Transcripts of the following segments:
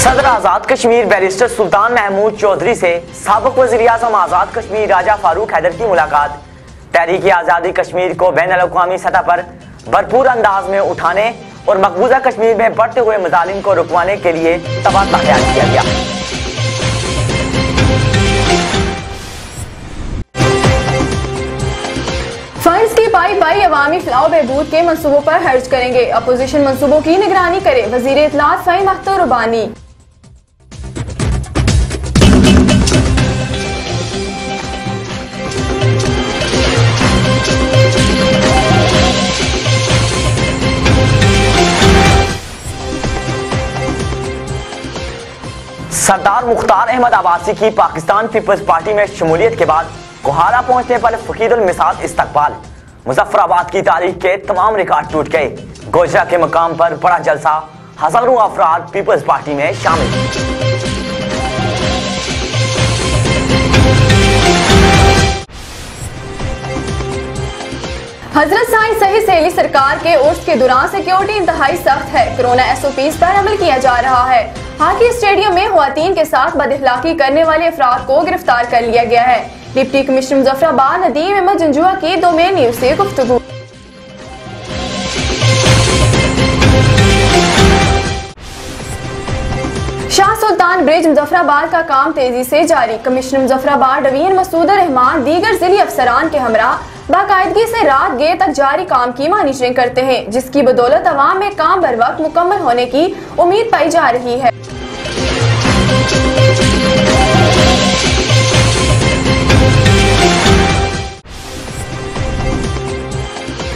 सदर आजाद कश्मीर बैरिस्टर सुल्तान महमूद चौधरी से साबिक वज़ीर-ए-आज़म आजाद कश्मीर राजा फारूक हैदर की मुलाकात। तहरीक आज़ादी कश्मीर को बैनुल-अक़वामी सतह पर भरपूर अंदाज में उठाने और मकबूजा कश्मीर में बढ़ते हुए मज़ालिम को रुकवाने के लिए तबादला ख्याल किया गया। फंड्स की पाई अवामी फलाह बहबूद के मंसूबों पर खर्च करेंगे। अपोजिशन मंसूबों की निगरानी करे वजीर इत्तलात फ़हीम अख्तर रुबानी। सरदार मुख्तार अहमद अब्बासी की पाकिस्तान पीपल्स पार्टी में शमूलियत के बाद कोहारा पहुंचने पर फकीदुल मिसाल इस्तकबाल। मुजफ्फराबाद की तारीख के तमाम रिकॉर्ड टूट गए। गोजरा के मकाम पर बड़ा जलसा, हजारों अफराद पीपल्स पार्टी में शामिल। हजरत साईं सही सहेली सरकार के उर्स के दौरान सिक्योरिटी इंतहाई सख्त है। कोरोना SOPs पर अमल किया जा रहा है। हॉकी स्टेडियम में ख्वातीन के साथ बदअखलाकी करने वाले अफराद को गिरफ्तार कर लिया गया है। डिप्टी कमिश्नर मुजफ्फराबाद नदीम अहमद जंजुआ की डोमेन न्यूज से गुफ्तगू। शाह सुल्तान ब्रिज मुजफ्फराबाद का काम तेजी से जारी। कमिश्नर मुजफ्फराबाद डवीन मसूदुर रहमान दीगर जिली अफसरान के हमरा बाकायदगी से रात गे तक जारी काम की मॉनिटरिंग करते हैं, जिसकी बदौलत अवाम में काम बर वक्त मुकम्मल होने की उम्मीद पाई जा रही है।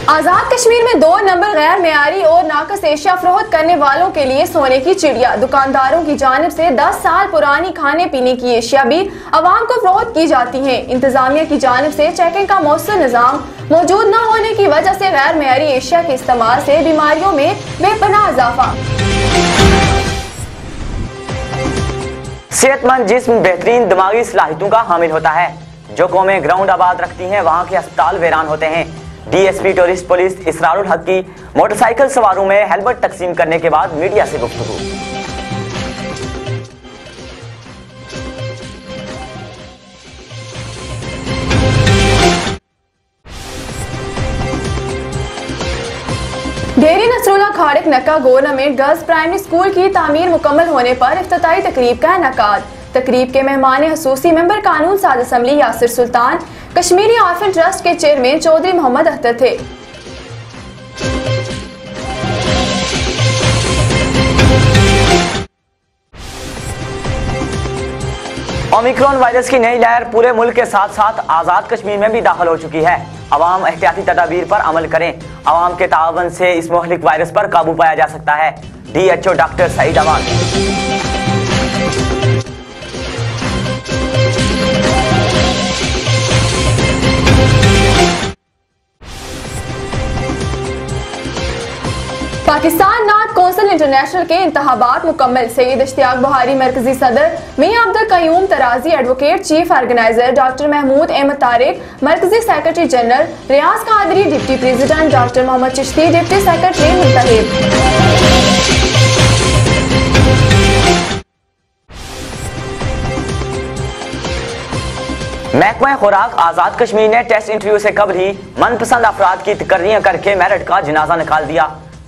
आजाद कश्मीर में 2 नंबर गैर मेयारी और नाकस एशिया फरोख्त करने वालों के लिए सोने की चिड़िया। दुकानदारों की जानिब से 10 साल पुरानी खाने पीने की एशिया भी अवाम को फरोख्त की जाती हैं। इंतजामिया की जानिब से चेकिंग का मौसर निज़ाम मौजूद न होने की वजह से गैर मेयारी एशिया के इस्तेमाल से बीमारियों में बेपनाह इजाफा। सेहतमंद जिस्म बेहतरीन दिमागी सलाहियतों का हामिल होता है। जो कौमें ग्राउंड आबाद रखती हैं वहाँ के अस्पताल वीरान होते हैं। DSP टूरिस्ट पुलिस इसरारुल हक की मोटरसाइकिल सवारों में हेलमेट तकसीम करने के बाद मीडिया से गुफ्तगू। Dheri Nasrullah Khadak Nakka government girls primary school की तामीर मुकम्मल होने पर इफ्तिताई तकरीब का इनेकाद। तकरीब के मेहमान हुसूसी मेंबर कानून साज असम्बली यासिर सुल्तान, कश्मीरी ऑर्फन ट्रस्ट के चेयरमैन चौधरी मोहम्मद अख्तर थे। ओमिक्रॉन वायरस की नई लहर पूरे मुल्क के साथ साथ आजाद कश्मीर में भी दाखिल हो चुकी है। अवाम एहतियाती तदाबीर पर अमल करें। अवाम के तावन से इस मुहलिक वायरस पर काबू पाया जा सकता है। DHO डॉक्टर सईद अमान। पाकिस्तान नात कौंसिल इंटरनेशनल के इंतखाबात मुकम्मल। सैयद इश्तियाक बुहारी मरकजी सदर, Mian Abdul Qayyum Tarazi advocate chief organiser, doctor Mahmood Ahmed Tariq मरकजी secretary general, Riaz Qadri deputy president, doctor Mohammad Chishti deputy secretary मुंतखब। महकमा खुराक आजाद कश्मीर ने टेस्ट इंटरव्यू से कबल ही मनपसंद अफराद की तकर्रियां करके मेरिट का जनाजा निकाल दिया।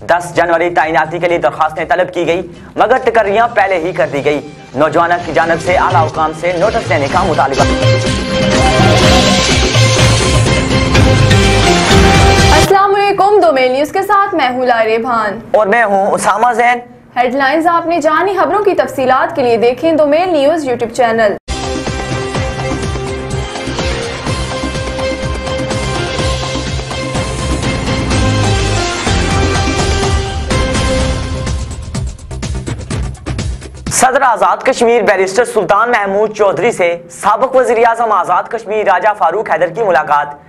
10 जनवरी तैनाती के लिए दरखास्तें तलब की गई, मगर तकर्रियां पहले ही कर दी गई। नौजवानों की जानिब से आला हुकाम से नोटिस देने का मुतालिबा। अस्सलाम वालेकुम, डोमेन न्यूज के साथ मैं हूं लारे भान और मैं हूं उसामा जैन। हेडलाइंस आपने जानी, खबरों की तफसीलात के लिए देखें डोमेन न्यूज यूट्यूब चैनल। सदर आजाद कश्मीर बैरिस्टर सुल्तान महमूद चौधरी से साबिक वज़ीर-ए-आज़म आजाद कश्मीर राजा फारूक हैदर की मुलाकात।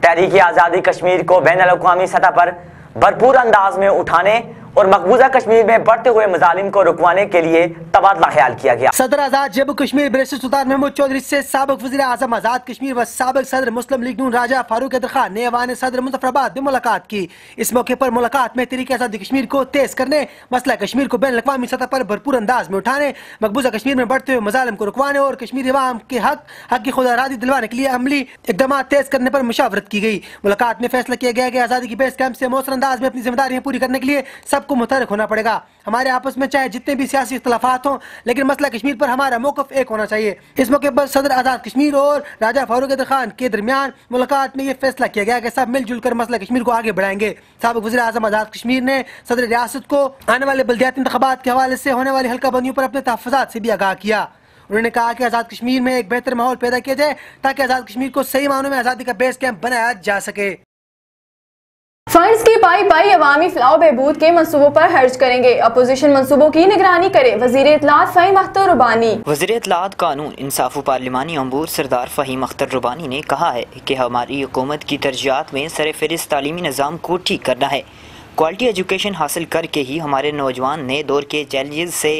तहरीक आज़ादी कश्मीर को बैनुल-अक़वामी सतह पर भरपूर अंदाज में उठाने और मकबूजा कश्मीर में बढ़ते हुए मजालिम को रुकवाने के लिए तबादला ख्याल किया गया। सदर आजाद जम्मू कश्मीर बैरिस्टर सुल्तान महमूद चौधरी से साबिक वज़ीर आज़म आजाद कश्मीर व साबिक सदर मुस्लिम लीग नून राजा फारूक हैदर खान ने ऐवान सदर मुजफ्फराबाद में मुलाकात की। इस मौके पर मुलाकात में तहरीक आज़ादी कश्मीर को तेज करने, मसला कश्मीर को बैन अक़वामी सतह पर भरपूर अंदाज में उठाने, मकबूजा कश्मीर में बढ़ते हुए मजालिम को रुकवाने और कश्मीरी अवाम के हक की खुदारादी दिलवाने के लिए अमली इक़दाम तेज करने पर मुशावरत की गई। मुलाकात में फैसला किया गया कि आज़ादी की बेस कैंप से मौसर अंदाज में अपनी जिम्मेदारियां पूरी करने के लिए सबको मुतहर्रिक होना पड़ेगा। हमारे आपस में चाहे जितने भी सियासी इख्तलाफात हों, लेकिन मसला कश्मीर पर हमारा मौक़िफ़ एक होना चाहिए। इस मौके पर सदर आज़ाद कश्मीर और राजा फारूक हैदर खान के दरमियान मुलाकात में ये फैसला किया गया कि सब मिलजुल कर मसला कश्मीर को आगे बढ़ाएंगे। साबिक वज़ीर आज़म आज़ाद कश्मीर ने सदर रियासत को आने वाले बल्दियाती इंतख़ाबात के हवाले से होने वाली हल्का बंदियों पर अपने तहफ़्फ़ुज़ात से भी आगाह किया। उन्होंने कहा कि आज़ाद कश्मीर में एक बेहतर माहौल पैदा किया जाए ताकि आज़ाद कश्मीर को सही मानों में आज़ादी का बेस कैंप बनाया जा सके। फंड्स की पाई अवामी फलाह बहबूद के मंसूबों पर खर्च करेंगे, अपोजिशन मंसूबों की निगरानी करे वज़ीर इत्तलात फ़हीम अख्तर रुबानी। वज़ीर इत्तलात कानून इंसाफ व पार्लिमानी अमूर सरदार फ़हीम अख्तर रुबानी ने कहा है कि हमारी हुकूमत की तरजीहात में सरफ़हरिस्त तालीमी निज़ाम को ठीक करना है। क्वालिटी एजुकेशन हासिल करके ही हमारे नौजवान नए दौर के चैलेंजेस से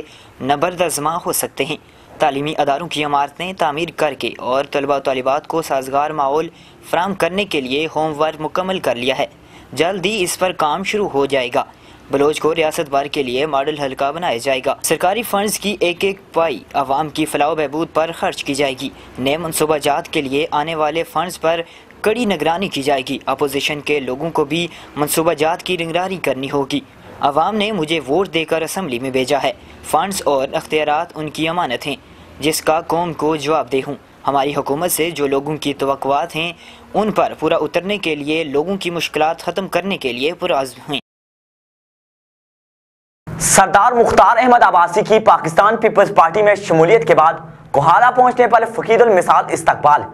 नबरदज़मा हो सकते हैं। तालीमी अदारों की इमारतें तामीर करके और तलबा व तालिबात को साजगार माहौल फराहम करने के लिए होमवर्क मुकम्मल कर लिया है। जल्द ही इस पर काम शुरू हो जाएगा। बलोच को रियासत भर के लिए मॉडल हल्का बनाया जाएगा। सरकारी फंड्स की एक एक पाई आवाम की फलाह बहबूद पर खर्च की जाएगी। नए मनसूबाजात के लिए आने वाले फंड्स पर कड़ी निगरानी की जाएगी। अपोजिशन के लोगों को भी मनसूबाजात की निगरानी करनी होगी। आवाम ने मुझे वोट देकर असम्बली में भेजा है। फंड्स और अख्तियारात उनकी अमानत हैं जिसका कौम को जवाबदेह हूँ। हमारी हुकूमत से जो लोगों की तवक्कुआत हैं उन पर पूरा उतरने के लिए, लोगों की मुश्किलात ख़त्म करने के लिए पुरअज़्म हैं। सरदार मुख्तार अहमद अब्बासी की पाकिस्तान पीपल्स पार्टी में शमूलियत के बाद कोहाड़ा पहुंचने पर फ़कीरुल मिसाल इस्तकबाल।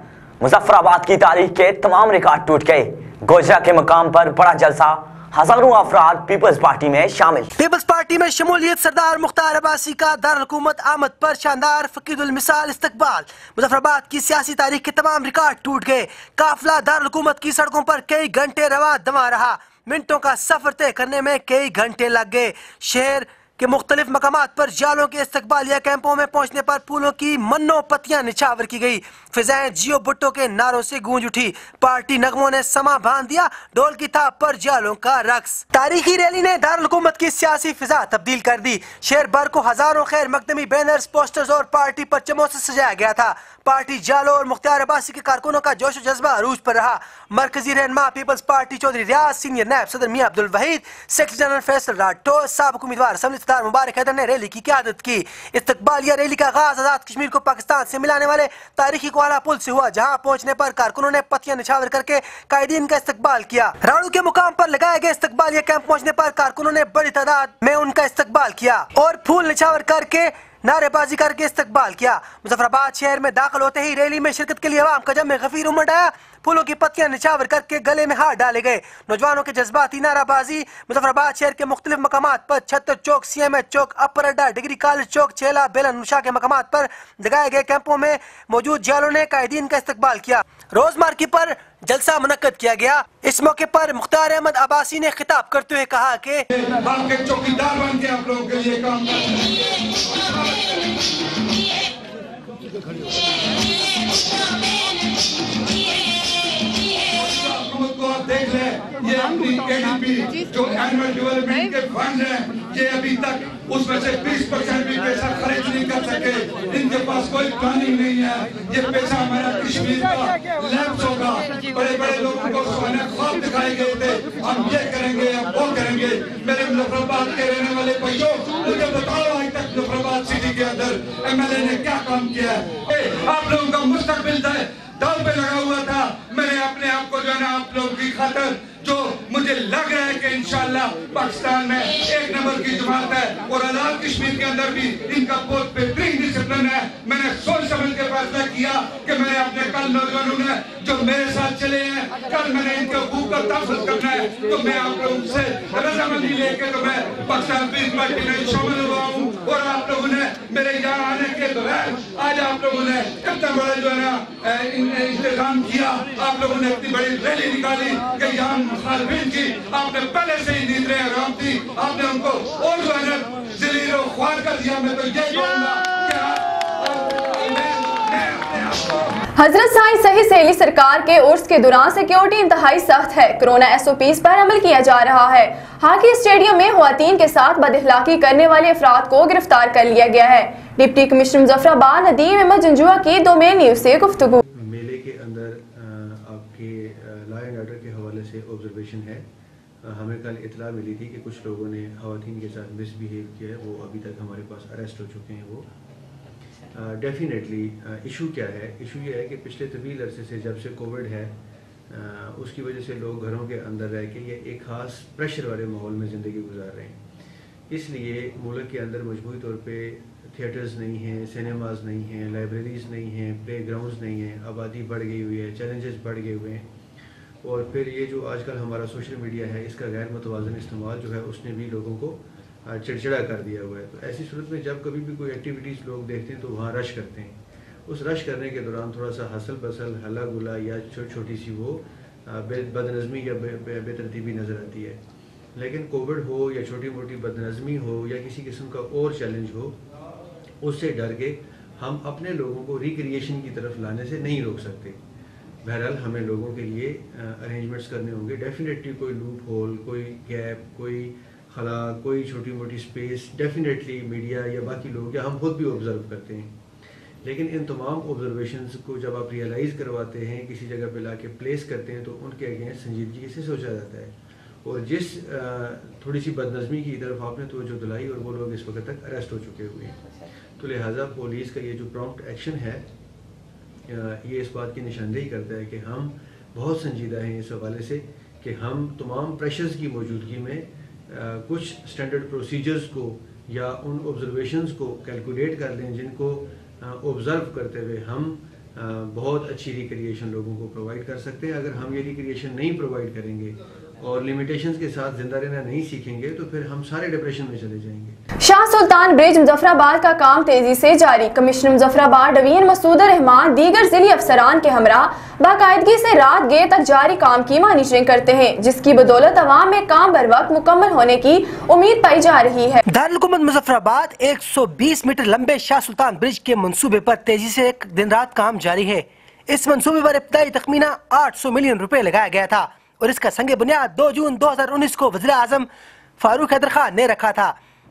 मुजफ्फराबाद की तारीख के तमाम रिकॉर्ड टूट गए। गोजरा के मकाम पर बड़ा जलसा, हजारों अफराद पीपल्स पार्टी में शामिल। पीपल्स पार्टी में शमूलियत, सरदार मुख्तार अब्बासी का दारुल हुकूमत आमद पर शानदार फ़कीरुल मिसाल इस्तकबाल। मुजफ्फराबाद की सियासी तारीख के तमाम रिकॉर्ड टूट गए। काफिला दारुल हुकूमत की सड़कों पर कई घंटे रवा दमा रहा। मिनटों का सफर तय करने में कई घंटे लग गए। शहर के मुख्तलिफ मकामात पर जालों के इस्तकबालिया कैंपों में पहुंचने पर फूलों की मन्नो पत्तियां निछावर की गई। फिजाएं जियो भुट्टो के नारों से गूंज उठी। पार्टी नगमों ने समा बांध दिया। ढोल की थाप पर जालों का रक्स। तारीखी रैली ने दारुल हुकूमत की सियासी फिजा तब्दील कर दी। शहर भर को हजारों खैर मकदमी बैनर्स, पोस्टर्स और पार्टी पर्चमों से सजाया गया था। पार्टी जालो और मुख्तार अब्बासी के कारकुनों का जोश जज्बा अरूज पर रहा। मरकजी रहनुमा पीपल्स पार्टी चौधरी रियाज, सीनियर नायब सदर मियां अब्दुल वहीद, सेक्रेटरी जनरल फैसल राठौर, साबिक उम्मीदवार असेंबली सरदार मुबारक हैदर ने रैली की क़यादत की। इस्तकबालिया रैली का आगाज आजाद कश्मीर को पाकिस्तान से मिलाने वाले तारीखी कोहाड़ा पुल से हुआ, जहां पहुंचने पर कारकुनों ने पत्तियां निछावर करके कायदीन का इस्तकबाल किया। राड़ू के मुकाम पर लगाए गए इस्तकबालिया कैंप पहुंचने पर कारकुनों ने बड़ी तादाद में उनका इस्तकबाल किया और फूल निछावर करके नारेबाजी करके इस्तकबाल किया। मुजफ्फराबाद शहर में दाखिल होते ही रैली में शिरकत के लिए अवाम का जम गफीर उमड़ आया। फूलों की पत्तियां निछावर करके गले में हाथ डाले गए। नौजवानों के जज्बाती नाराबाजी मुजफ्फराबाद शहर के मुख्तलिफ मकामात पर छत्तर चौक, CMH चौक, अपर अड्डा, डिग्री कॉलेज चौक, चेला, बेलन, नुशा के मकामात पर लगाए गए कैंपों में मौजूद जालों ने कायदीन का इस्तकबाल किया। रोजमार्गी पर जलसा मुनक्कद किया गया। इस मौके पर मुख्तार अहमद अब्बासी ने खिताब करते हुए कहा कि चौकीदार बन के आप लोगों के लिए काम देख ले, ये अपनी ADP जो एनुअल डेवलपमेंट के फंड है, ये अभी तक उसमें से 20% भी पैसा खर्च नहीं कर सके। इनके पास कोई प्लानिंग नहीं है। ये पैसा हमारा कश्मीर का लैप्स होगा। बड़े बड़े लोगों को सोने ख्वाब दिखाए गए थे, हम ये करेंगे, हम वो करेंगे। मेरे मुजफ्फराबाद के रहने वाले भाइयों, मुझे बताओ आज तक मुजफ्फराबाद सिटी के अंदर MLA ने क्या काम किया है? आप लोगों का मुस्तकबिल दाव पे लगा हुआ था। मैंने अपने आप को जो है ना आप लोगों की खातिर, जो मुझे लग रहा है कि इंशाल्लाह पाकिस्तान में एक नंबर की जमात है और आजाद कश्मीर के अंदर भी इनका बहुत बेहतरीन डिसिप्लिन है। मैंने सोच समझ के फैसला किया कि मैंने अपने कल नौजवानों ने जो मेरे साथ चले हैं, कल मैंने इनके हकूक का तहफ़्फ़ुज़ करना है, तो मैं आप लोगों से रज़ामंदी लेके तो मैं पाकिस्तान पीपल्स पार्टी में शामिल हुआ हूँ और आप लोगों ने मेरे यहाँ आने के दौरान आज आप लोगों ने इतना बड़ा जो है ना इंतजाम किया, आप लोगों ने इतनी बड़ी रैली निकाली कि यहाँ मुखालफिन की आपने पहले से ही नींद आराम थी, आपने उनको और जो है ना ज़लील और ख्वार कर दिया। मैं तो ये कहूँगा हजरत साईं सही सहेली सरकार के उर्स के दौरान सिक्योरिटी इंतहाई सख्त है। कोरोना SOPs पर अमल किया जा रहा है। हॉकी स्टेडियम में ख्वातीन के साथ बदअखलाकी करने वाले अफराद को गिरफ्तार कर लिया गया है। डिप्टी कमिश्नर मुजफ्फराबाद नदीम अहमद जंजुआ की डोमेन न्यूज से गुफ्तगू। मेले के अंदर आपके लॉ एंड ऑर्डर के हवाले से ऑब्जर्वेशन है। हमें कल इतला मिली थी कि कुछ लोगों ने ख्वातीन के साथ मिसबिहेव किया है, वो अभी तक हमारे पास अरेस्ट हो चुके हैं। वो डेफिनेटली इशू क्या है? इशू ये है कि पिछले तवील अरसे से जब से कोविड है उसकी वजह से लोग घरों के अंदर रह के ये एक ख़ास प्रेशर वाले माहौल में ज़िंदगी गुजार रहे हैं। इसलिए मुल्क के अंदर मजबूरी तौर पे थिएटर्स नहीं हैं, सिनेमाज नहीं हैं, लाइब्रेरीज़ नहीं हैं, प्ले ग्राउंड्स नहीं हैं, आबादी बढ़ गई हुई है, चैलेंजेस बढ़ गए हुए हैं। और फिर ये जो आजकल हमारा सोशल मीडिया है, इसका गैर मुतवाज़न इस्तेमाल जो है उसने भी लोगों को चिड़चिड़ा कर दिया हुआ है। तो ऐसी सूरत में जब कभी भी कोई एक्टिविटीज़ लोग देखते हैं तो वहाँ रश करते हैं। उस रश करने के दौरान थोड़ा सा हसल पसल, हल्ला गुला या छोटी सी वो बदनज़मी या बेतरतीबी नज़र आती है। लेकिन कोविड हो या छोटी मोटी बदनज़मी हो या किसी किस्म का और चैलेंज हो, उससे डर के हम अपने लोगों को रिक्रिएशन की तरफ लाने से नहीं रोक सकते। बहरहाल हमें लोगों के लिए अरेंजमेंट्स करने होंगे। डेफिनेटली कोई लूप होल, कोई गैप, कोई खला, कोई छोटी मोटी स्पेस डेफिनेटली मीडिया या बाकी लोग या हम खुद भी ऑब्ज़र्व करते हैं। लेकिन इन तमाम ऑब्जर्वेशंस को जब आप रियलाइज़ करवाते हैं, किसी जगह पे लाके प्लेस करते हैं, तो उनके अगेंस्ट संजीदगी से सोचा जाता है। और जिस थोड़ी सी बदनज़मी की तरफ आपने तवज्जो दिलाई और वो लोग इस वक्त तक अरेस्ट हो चुके हुए हैं, तो लिहाजा पुलिस का ये जो प्रॉम्प्ट एक्शन है ये इस बात की निशानदेही करता है कि हम बहुत संजीदा हैं इस हवाले से कि हम तमाम प्रेशर्स की मौजूदगी में कुछ स्टैंडर्ड प्रोसीजर्स को या उन ऑब्जर्वेशंस को कैलकुलेट कर लें जिनको ऑब्ज़र्व करते हुए हम बहुत अच्छी रिक्रिएशन लोगों को प्रोवाइड कर सकते हैं। अगर हम ये रिक्रिएशन नहीं प्रोवाइड करेंगे और लिमिटेशंस के साथ जिंदा रहना नहीं सीखेंगे तो फिर हम सारे डिप्रेशन में चले जाएंगे। शाह सुल्तान ब्रिज मुजफ्फराबाद का काम तेजी से जारी। कमिश्नर मुजफ्फराबाद डिवीजन मसूद रहमान दीगर जिली अफसरान के हमरा बाकायदगी से रात गे तक जारी काम की मॉनिटरिंग करते हैं, जिसकी बदौलत अवाम में काम बर वक्त मुकम्मल होने की उम्मीद पाई जा रही है। दारुल हुकूमत मुजफ्फराबाद 120 मीटर लंबे शाह सुल्तान ब्रिज के मंसूबे पर तेजी से एक दिन रात काम जारी है। इस मंसूबे पर इब्तदाई तखमीना 800 मिलियन रुपए लगाया गया था और इसका संगे बुनियाद 2 जून 2019 को वज़ीर आज़म फारूक हैदर खान ने रखा था।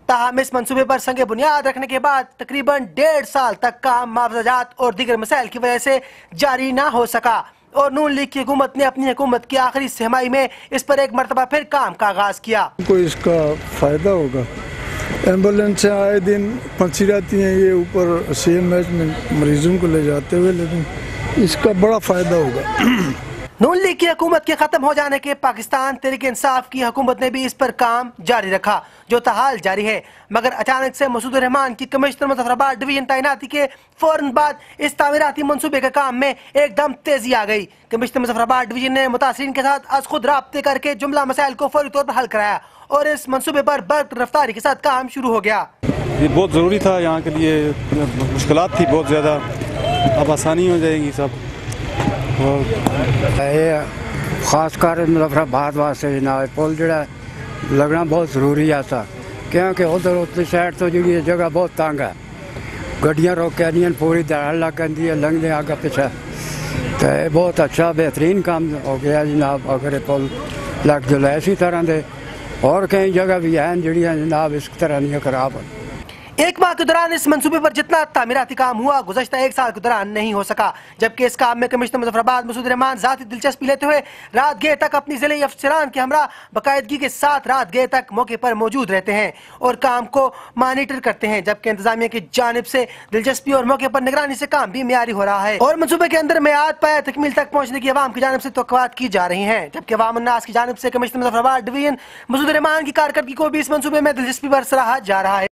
ताहम इस मंसूबे पर संगे बुनियाद रखने के बाद तकरीबन 1.5 साल तक काम मुआवजात और दीगर मसाइल की वजह से जारी न हो सका और नून लीग की हुकूमत ने अपनी हुकूमत की आखिरी सहमाई में इस पर एक मरतबा फिर काम का आगाज किया। को इसका फायदा होगा। एम्बुलेंस से आए दिन पहुंची रहती हैं ये ऊपर CMH में मरीजों को ले जाते हुए, लेकिन इसका बड़ा फायदा होगा। नून लीग की हुकूमत के खत्म हो जाने के पाकिस्तान तहरीक इंसाफ की हुकूमत ने भी इस पर काम जारी रखा जो ताहाल जारी है, मगर अचानक से मसूद रहमान की कमिश्नर मुजफ्फराबाद डिवीजन तैनाती के फौरन बाद इस तामीराती मंसूबे के काम में एकदम तेजी आ गई। कमिश्नर मुजफ्फराबाद डिवीजन ने मुतासिरीन के साथ आज खुद राब्ते करके जुमला मसाइल को फौरी तौर पर हल कराया और इस मंसूबे पर बर्क रफ्तारी के साथ काम शुरू हो गया। ये बहुत ज़रूरी था, यहाँ के लिए मुश्किलात थी बहुत ज़्यादा, अब आसानी हो जाएगी सब। खासकर मुजफ्फराबाद वास्ते जनाब पुल जड़ा लगना बहुत जरूरी है सा, क्योंकि उधर उतली साइड तो जी जगह बहुत तंग है, गड्डियाँ रोक नहीं पूरी दहाड़ लग जाती है लंघते आगे पीछे, तो बहुत अच्छा बेहतरीन काम हो गया जनाब। अगर पुल लग जो इसी तरह के और कई जगह भी हैं जड़ियाँ जनाब इस तरह नहीं खराब। एक माह के दौरान इस मंसूबे पर जितना तामीराती काम हुआ गुज़श्ता 1 साल के दौरान नहीं हो सका, जबकि इस काम में कमिश्नर मुजफ्फराबाद मसूद रहमान ज़ाती दिलचस्पी लेते हुए रात गए तक अपनी ज़िले अफसरान के हमरा बाकायदगी के साथ रात गए तक मौके पर मौजूद रहते हैं और काम को मॉनिटर करते हैं, जबकि इंतजामिया की जानिब से दिलचस्पी और मौके पर निगरानी से काम भी मियारी हो रहा है और मंसूबे के अंदर मियाद पाया तकमील तक पहुँचने की अवाम की जानिब से तवक्कुआत की जा रही है, जबकि अवाम उन्नास की जानिब से कमिश्नर मुजफ्फराबाद डिवीजन मसूद रहमान की कारकर्दगी को भी इस मंसूबे में दिलचस्पी पर सराहा जा रहा है।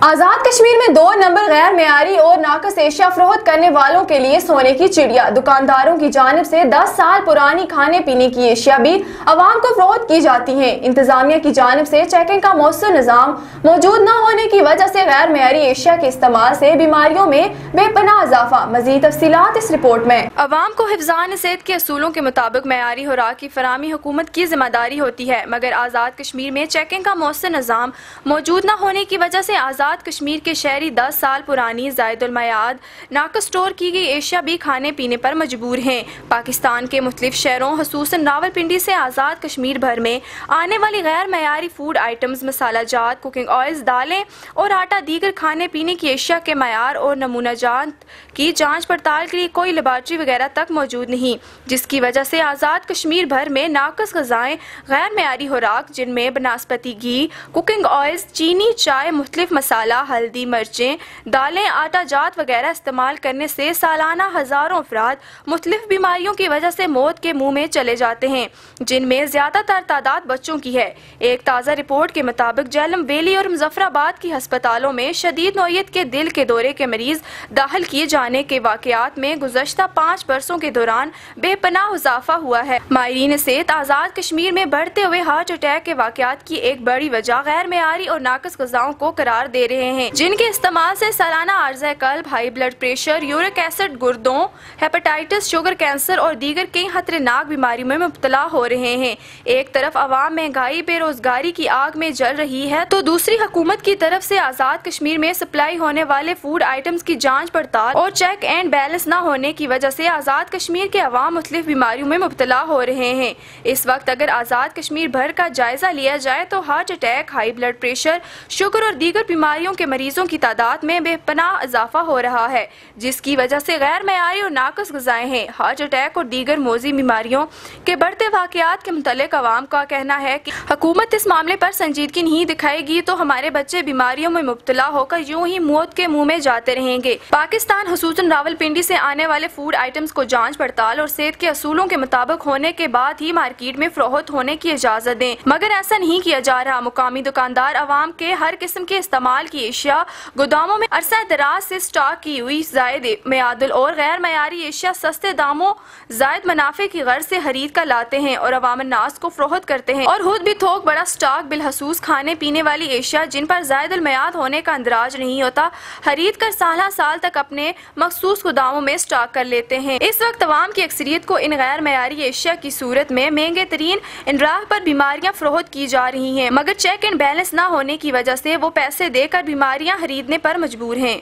आजाद कश्मीर में 2 नंबर गैर मेयारी और नाकस एशिया फरोख्त करने वालों के लिए सोने की चिड़िया। दुकानदारों की जानिब से 10 साल पुरानी खाने पीने की एशिया भी अवाम को फरोख्त की जाती हैं। इंतजामिया की जानिब से चेकिंग का मौसर निज़ाम मौजूद न होने की वजह से गैर मेयारी एशिया के इस्तेमाल से बीमारियों में बेपनाह इजाफा। मजीद तफसीलात इस रिपोर्ट में। अवाम को हिफ्ज़ान सेहत के असूलों के मुताबिक मेयारी खुराक की फराहमी हुकूमत की जिम्मेदारी होती है, मगर आज़ाद कश्मीर में चेकिंग का मौसर निज़ाम मौजूद न होने की वजह से आज़ाद कश्मीर के शहरी 10 साल पुरानी ज़ायदुल मयाद नाकस स्टोर की गई एशिया भी खाने पीने पर मजबूर हैं। पाकिस्तान के मुख्तलिफ शहरों हुसूसन रावलपिंडी से आज़ाद कश्मीर भर में आने वाली गैर मयारी फूड आइटम्स, मसाला जात, कुकिंग ऑयल्स, दालें और आटा दीगर खाने पीने की एशिया के मयार और नमूना जात की जांच पड़ताल के लिए कोई लेबॉर्ट्री वगैरह तक मौजूद नहीं, जिसकी वजह से आज़ाद कश्मीर भर में नाकस ग़ज़ाएँ, गैर मयारी खुराक जिनमें बनस्पति घी, कुकिंग ऑयल्स, चीनी, चाय, मुख्तलिफ मसाला, हल्दी, मिर्चें, दालें, आटा जात वगैरह इस्तेमाल करने से सालाना हज़ारों अफराद मुख्तलिफ बीमारियों की वजह से मौत के मुंह में चले जाते हैं, जिनमें ज़्यादातर तादाद बच्चों की है। एक ताज़ा रिपोर्ट के मुताबिक झेलम वैली और मुजफ्फराबाद की हस्पतालों में शदीद नौयत के दिल के दौरे के मरीज दाखिल किए जाने के वाक़यात में गुज़श्ता 5 बरसों के दौरान बेपनाह इजाफा हुआ है। माहिरीन सेहत आज़ाद कश्मीर में बढ़ते हुए हार्ट अटैक के वाक़यात की एक बड़ी वजह गैर मेयारी और नाकस ग़ज़ाओं को करार दे रहे हैं, जिनके इस्तेमाल से सालाना आर्ज़े कल्ब, high blood pressure, uric acid, गुर्दों, हेपेटाइटिस, शुगर, कैंसर और दीगर कई खतरनाक बीमारियों में मुब्तला हो रहे हैं। एक तरफ आवाम महंगाई, बेरोजगारी की आग में जल रही है, तो दूसरी हुकूमत की तरफ से आज़ाद कश्मीर में सप्लाई होने वाले फूड आइटम्स की जांच पड़ताल और चेक एंड बैलेंस न होने की वजह से आज़ाद कश्मीर के अवाम मुख्तलिफ बीमारियों में मुब्तला हो रहे हैं। इस वक्त अगर आज़ाद कश्मीर भर का जायजा लिया जाए तो heart attack, high blood pressure, sugar और दीगर बीमारियों के मरीजों की तादाद में बेपनाह इजाफा हो रहा है, जिसकी वजह से गैर मेयारी और नाकस ग़ज़ाएँ हैं। हार्ट अटैक और दीगर मौजी बीमारियों के बढ़ते वाक़यात के मुतालिक अवाम का कहना है कि हुकूमत इस मामले पर संजीदगी नहीं दिखाएगी तो हमारे बच्चे बीमारियों में मुब्तला होकर यूं ही मौत के मुंह में जाते रहेंगे। पाकिस्तान हुसूसन रावलपिंडी से आने वाले फूड आइटम्स को जांच पड़ताल और सेहत के असूलों के मुताबिक होने के बाद ही मार्केट में फरोख्त होने की इजाजत दें, मगर ऐसा नहीं किया जा रहा। मुकामी दुकानदार अवाम के हर किस्म के इस्तेमाल की एशिया गोदामों में अरसा दराज से स्टॉक की हुई जायद मयादुल और गैर मयारी एशिया सस्ते दामों, जायद मुनाफे की गर्ज से खरीद कर लाते हैं और अवाम नास को फरोख्त करते हैं और खुद भी थोक बड़ा स्टॉक बिलखसूस खाने पीने वाली एशिया जिन पर जायद मयाद होने का अंदाज नहीं होता खरीद कर साल तक अपने मखसूस गोदामों में स्टॉक कर लेते हैं। इस वक्त अवाम की अक्सरियत को इन गैर मयारी एशिया की सूरत में महंगे तरीन इनराह पर बीमारियां फरोख्त की जा रही हैं, मगर चेक एंड बैलेंस न होने की वजह से वो पैसे देकर बीमारियां खरीदने पर मजबूर हैं।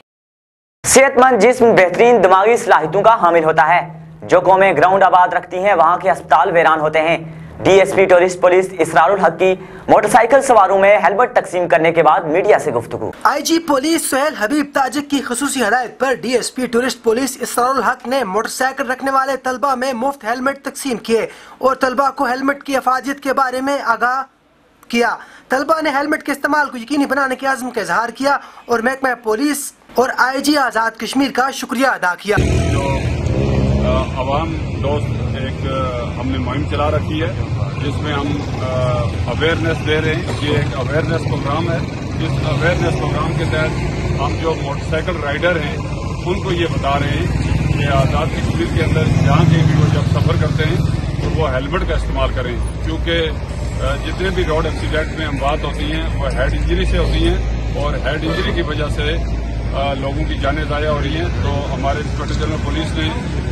सेहतमंद जिस्म बेहतरीन दिमागी सलाहियतों का हामिल होता है। जो कौमें ग्राउंड आबाद रखती हैं वहाँ के अस्पताल वीरान होते हैं। डीएसपी टूरिस्ट पुलिस इसरारुल हक की मोटरसाइकिल सवारों में हेलमेट तकसीम करने के बाद मीडिया से गुफ्तगू। आईजी पुलिस सुहेल हबीब ताजिक की खुसूसी हदायत पर डीएसपी टूरिस्ट पुलिस इसरारुल हक ने मोटरसाइकिल रखने वाले तलबा में मुफ्त हेलमेट तकसीम किए और तलबा को हेलमेट की अफादियत के बारे में आगाह किया। तलबा ने हेलमेट के इस्तेमाल को यकीनी बनाने के आज़म का इजहार किया और महकमा पुलिस और आईजी आज़ाद कश्मीर का शुक्रिया अदा किया। आवाम दोस्त एक हमने मुहिम चला रखी है जिसमें हम अवेयरनेस दे रहे हैं। ये एक अवेयरनेस प्रोग्राम है। इस अवेयरनेस प्रोग्राम के तहत हम जो मोटरसाइकिल राइडर हैं उनको ये बता रहे हैं कि आज़ाद कश्मीर के अंदर जहाँ कहीं भी वो जब सफ़र करते हैं तो वो हेलमेट का इस्तेमाल करें, क्योंकि जितने भी रोड एक्सीडेंट में हम बात होती हैं वो हेड इंजरी से होती हैं और हेड इंजरी की वजह से लोगों की जानें ज़ाया हो रही हैं। तो हमारे इंस्पेक्टर जनरल पुलिस ने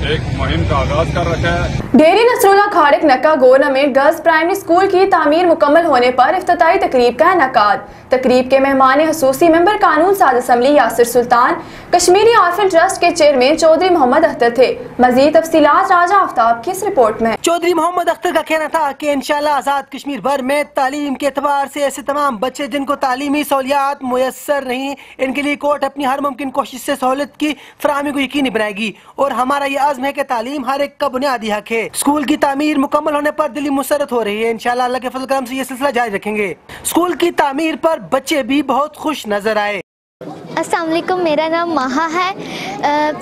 एक मुहिम का आगाज कर रखा है। डेरी नसरुल्लाह खाड़क नक्का गोना में गर्ल्स प्राइमरी स्कूल की तामीर मुकम्मल होने पर इफ्तिताई तकरीब का इनेकाद। तकरीब के मेहमान खसूसी मेंबर कानून साज असम्बली यासिर सुल्तान, कश्मीरी ऑर्फन ट्रस्ट के चेयरमैन चौधरी मोहम्मद अख्तर थे। मजीद तफसीलात राजा आफ्ताब की इस रिपोर्ट में। चौधरी मोहम्मद अख्तर का कहना था कि इंशाल्लाह आज़ाद कश्मीर भर में तालीम के एतबार से ऐसे तमाम बच्चे जिनको तालीमी सहूलियात मुयस्सर नहीं, इनके लिए कोर्ट अपनी हर मुमकिन कोशिश से सहूलत की फराहमी को यकीनी बनाएगी और हमारा ये आज़म है कि तालीम हर एक का बुनियादी हक है। स्कूल की तामीर मुकम्मल होने पर दिली मुसरत हो रही है। इंशाल्लाह अल्लाह के फजल करम से ये सिलसिला जारी रखेंगे। स्कूल की तामीर पर बच्चे भी बहुत खुश नजर आए। अस्सलाम वालेकुम, मेरा नाम माहा है।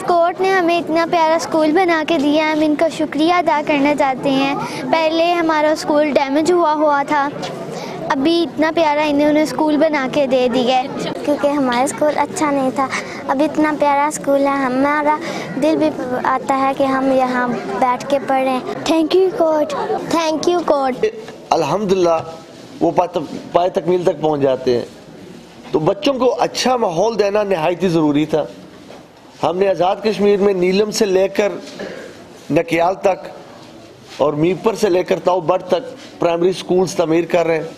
कोर्ट ने हमें इतना प्यारा स्कूल बना के दिया, हम इनका शुक्रिया अदा करना चाहते हैं। पहले हमारा स्कूल डैमेज हुआ था, अभी इतना प्यारा इन्होंने स्कूल बना के दे दिया है, क्योंकि हमारा स्कूल अच्छा नहीं था। अब इतना प्यारा स्कूल है, हमारा दिल भी आता है कि हम यहाँ बैठ के पढ़ें। Thank you coach, thank you coach. अल्हम्दुलिल्लाह वो पाए तकमील तक पहुँच जाते हैं। तो बच्चों को अच्छा माहौल देना नहायत ही ज़रूरी था। हमने आज़ाद कश्मीर में नीलम से लेकर नकियाल तक और मीपर से लेकर ताऊबड़ तक प्राइमरी स्कूल्स तमीर कर रहे हैं।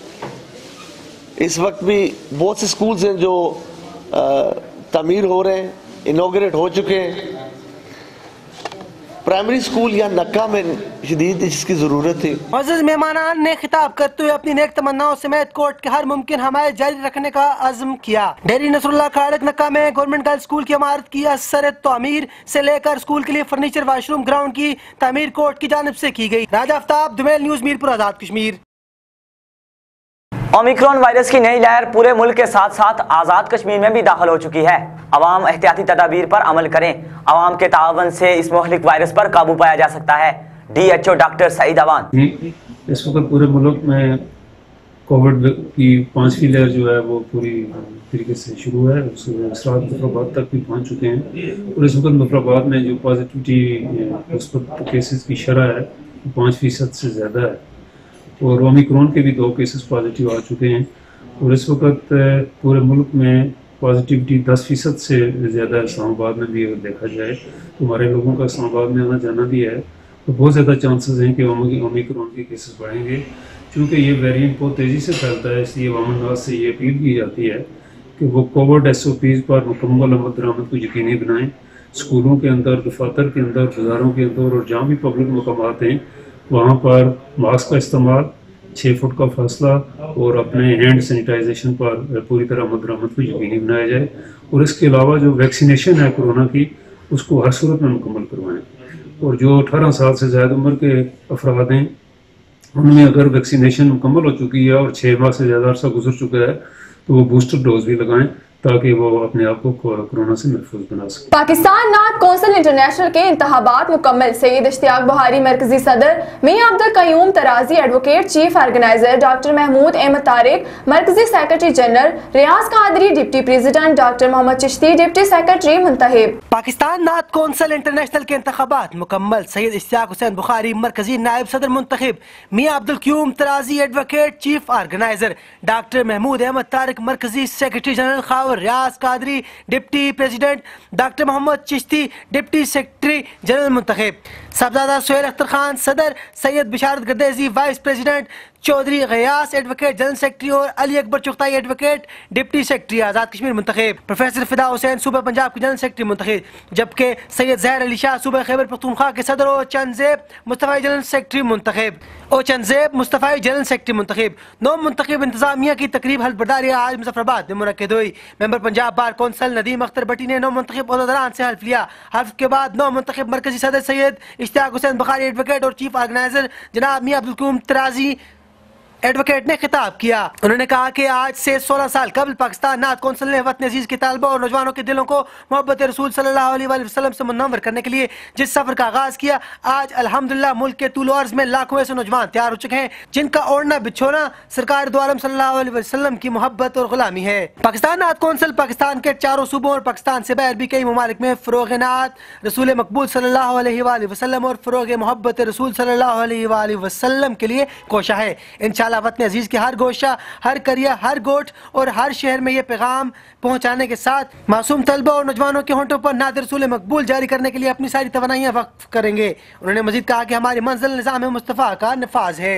इस वक्त भी बहुत से स्कूल्स हैं जो तमीर हो रहे हैं, इनॉग्रेट हो चुके हैं। प्राइमरी स्कूल या नक्का में शदीद इसकी ज़रूरत थी। मुअज़्ज़ज़ मेहमानान ने खिताब करते हुए अपनी नेक तमन्नाओं समेत कोर्ट के हर मुमकिन हमायत जारी रखने का अज़्म किया। डेरी नसरुल्लाह खाड़क नक्का में गवर्नमेंट गर्ल्स स्कूल की इमारत की असर तमीर से लेकर स्कूल के लिए फर्नीचर, वाशरूम, ग्राउंड की तमीर कोर्ट की जानिब से की गई। राजा Aftab, दुमेल news, Mirpur, Azad Kashmir. Omicron virus की नई लहर पूरे मुल्क के साथ साथ आज़ाद कश्मीर में भी दाखिल हो चुकी है। अवाम एहतियाती तदाबीर पर अमल करें। अवाम के तावन से इस मुहलिक वायरस पर काबू पाया जा सकता है। DHO doctor Saeed Awan. इस वक्त पूरे मुल्क में कोविड की 5वीं लहर जो है वो पूरी तरीके से शुरू है। मुजफ्फराबाद तक भी पहुँच चुके हैं और इस वक्त मुजफ्फराबाद में जो पॉजिटिविटी मुस्बत केसेस की शरह है 5% से ज़्यादा है और ओमिक्रॉन के भी 2 केसेस पॉजिटिव आ चुके हैं और इस वक्त पूरे मुल्क में पॉजिटिविटी 10% से ज़्यादा इस्लामाबाद में भी अगर देखा जाए तो हमारे लोगों का इस्लामाबाद में आना जाना भी है। तो बहुत ज़्यादा चांसेस हैं कि ओमिक्रॉन के केसेस बढ़ेंगे। चूँकि ये वेरिएंट बहुत तेज़ी से फैलता है, इसलिए अवाम से ये अपील की जाती है कि वो कोविड SOPs पर मुकम्मल अमल दरामद को यकीनी बनाएँ। स्कूलों के अंदर, दफातर के अंदर, बाज़ारों के अंदर और जहाँ भी पब्लिक मकामात हैं वहाँ पर मास्क का इस्तेमाल, 6 फुट का फासला और अपने हैंड सैनिटाइजेशन पर पूरी तरह अमल दरामद को यकीनी बनाया जाए। और इसके अलावा जो वैक्सीनेशन है कोरोना की उसको हर सूरत में मुकम्मल करवाएं। और जो 18 साल से ज़्यादा उम्र के अफराद हैं उनमें अगर वैक्सीनेशन मुकम्मल हो चुकी है और 6 माह से ज़्यादा अर्सा गुजर चुका है तो वो बूस्टर डोज भी लगाएं ताकि वो अपने आप को कोरोना से महफूज बना सके। पाकिस्तान नात कौंसिल इंटरनेशनल के इंतखाबात मुकम्मल। सैयद इश्तियाक बुहारी मरकजी सदर, Mian Abdul Qayyum Tarazi advocate chief organiser, doctor Mahmood Ahmed Tariq मरकजी secretary general, Riaz Qadri deputy president, doctor Mohammad Chishti deputy secretary मुंतखब। पाकिस्तान नात कौंसिल इंटरनेशनल के इंतखाबात मुकम्मल। सैयद इश्तियाक हुसैन बुखारी मरकजी नायब सदर मुंतखब, Mian Abdul Qayyum Tarazi advocate chief organiser, doctor Mahmood Ahmed Tariq मरकजी secretary general, Riaz Qadri deputy president, doctor Mohammad Chishti deputy secretary general मुंतखब, साहबजादा सुहेल अख्तर खान सदर, Syed Basharat Gardezi vice president, Chaudhry Ghayas advocate general secretary और Ali Akbar Chughtai advocate deputy secretary Azad Kashmir मुंतखब, प्रोफेसर फिदा हुसैन सूबा पंजाब के जनरल सेक्रेटरी मुंतखब, जबकि सैयद जहर अली शाह सूबा खैबर पख्तूनख्वा के सदर और चंदजेब मुस्तफाई जनरल सेक्रेटरी मुंतखब और चंदजेब मुस्तफाई जनरल सेक्रेटरी मुंतखब। 9 मुंतखब इंतजामिया की तकरीब हल्फबरदारी आज मुजफ्फराबाद में मुनक्किद हुई। Member Punjab bar council Nadeem Akhtar Bhatti ने 9 मुंतखब ओहदेदारान से हल्फ लिया। हल्फ के बाद 9 मुंतखब मरकजी सदर सैयद इश्तियाक हुसैन बुखारी एडवोकेट और चीफ ऑर्गेनाइजर जनाब मियां अब्दुल कयूम तराजी एडवोकेट ने खिताब किया। उन्होंने कहा कि आज से 16 साल कबल पाकिस्तान नात कौंसिल ने वतन अजीज के तालबा और नौजवानों के दिलों को मोहब्बत रसूल सल्लल्लाहु अलैहि वसल्लम से मुनव्वर करने के लिए जिस सफर का आगाज किया, आज अल्हम्दुलिल्लाह मुल्क के तूल अर्ज में लाखों ऐसे नौजवान तैयार हो चुके हैं जिनका ओढ़ना बिछोना सरकार दो आलम सल्लल्लाहु अलैहि वसल्लम की मोहब्बत और गुलामी है। पाकिस्तान नात कौंसिल पाकिस्तान के 4 सूबों और पाकिस्तान से बाहर भी कई ममालिक में फरोग नात रसूल मकबूल सल्लल्लाहु अलैहि वसल्लम और फरोग मोहब्बत रसूल सल्लल्लाहु अलैहि वसल्लम के लिए कोशा है। इंशाअल्लाह वतन अजीज के हर गोशा, हर करिया, हर गोट और हर शहर में ये पैगाम पहुंचाने के साथ मासूम तलबा और नौजवानों के होंठों पर नात रसूल मकबूल जारी करने के लिए अपनी सारी तवानाइयां वक्फ करेंगे। उन्होंने मजीद कहा कि हमारी मंजिल निज़ाम मुस्तफ़ा का नफाज है।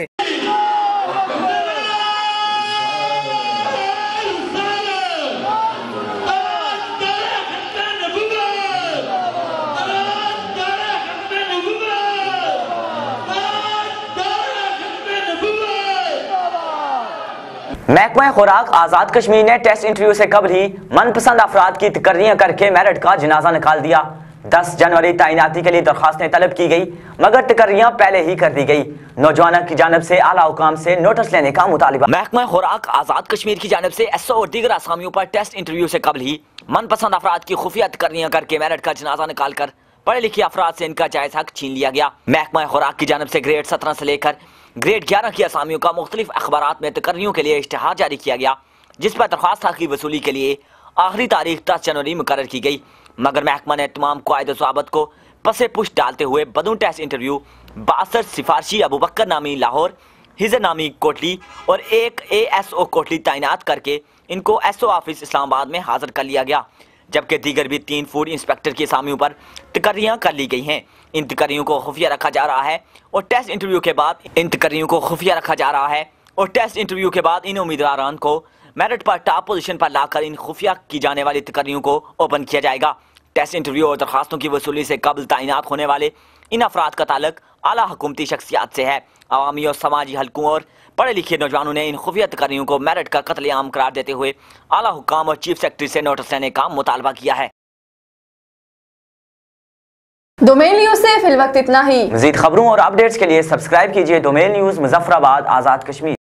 महकमा खुराक आज़ाद कश्मीर ने टेस्ट इंटरव्यू से कबल ही मनपसंद अफराद की तकर्रियां करके मेरिट का जनाजा निकाल दिया। 10 जनवरी तैनाती के लिए दरखास्तें तलब की गई मगर तकर्रियां पहले ही कर दी गई। नौजवानों की जानब से आला हुकाम से नोटिस लेने का मुतालिबा। महकमा खुराक आज़ाद कश्मीर की जानब से SO और दीगर आसामियों पर टेस्ट इंटरव्यू से कबल ही मनपसंद अफराद की खुफिया तकर्रियां करके मेरिट का जनाजा निकाल कर पढ़े लिखे अफराद से इनका जायज़ हक छीन लिया गया। महकमा खुराक की जानब से ग्रेड 17 से लेकर ग्रेड 11 की असामियों का मुख्तलिफ अखबारात में तकर्रियों के लिए इश्तिहार जारी किया गया, जिस पर दरख्वास्त की वसूली के लिए आखिरी तारीख 10 जनवरी मुकर्रर की गई, मगर महकमा ने तमाम कायदे ज़ाबित को पसे पुश डालते हुए बदून टेस्ट इंटरव्यू 62 सिफारशी अबू बकर नामी लाहौर, हिजर नामी कोटली और एक ASO कोटली तैनात करके इनको SO ऑफिस इस्लामाबाद में हाजिर कर लिया गया, जबकि दीगर भी 3 फूड इंस्पेक्टर की असामियों पर तकर्रियाँ कर ली गई हैं। इन तकर्रियों को खुफिया रखा जा रहा है और टेस्ट इंटरव्यू के बाद इन उम्मीदवारान को मेरिट पर टॉप पोजीशन पर लाकर इन खुफिया की जाने वाली तकर्रियों को ओपन किया जाएगा। टेस्ट इंटरव्यू और दरखास्तों की वसूली से कबल तैनात होने वाले इन अफराद का ताल्लुक आला हुकूमती शख्सियात से है। अवामी और समाजी हलकों और पढ़े लिखे नौजवानों ने इन खुफिया तकर्रियों को मेरिट का कत्लेआम करार देते हुए आला हुकाम और चीफ सेक्रेटरी से नोटिस लेने का मुतालबा किया है। दोमेल न्यूज से फिलवक्त इतना ही। मज़ीद खबरों और अपडेट्स के लिए सब्सक्राइब कीजिए दोमेल न्यूज मुजफ्फराबाद आज़ाद कश्मीर।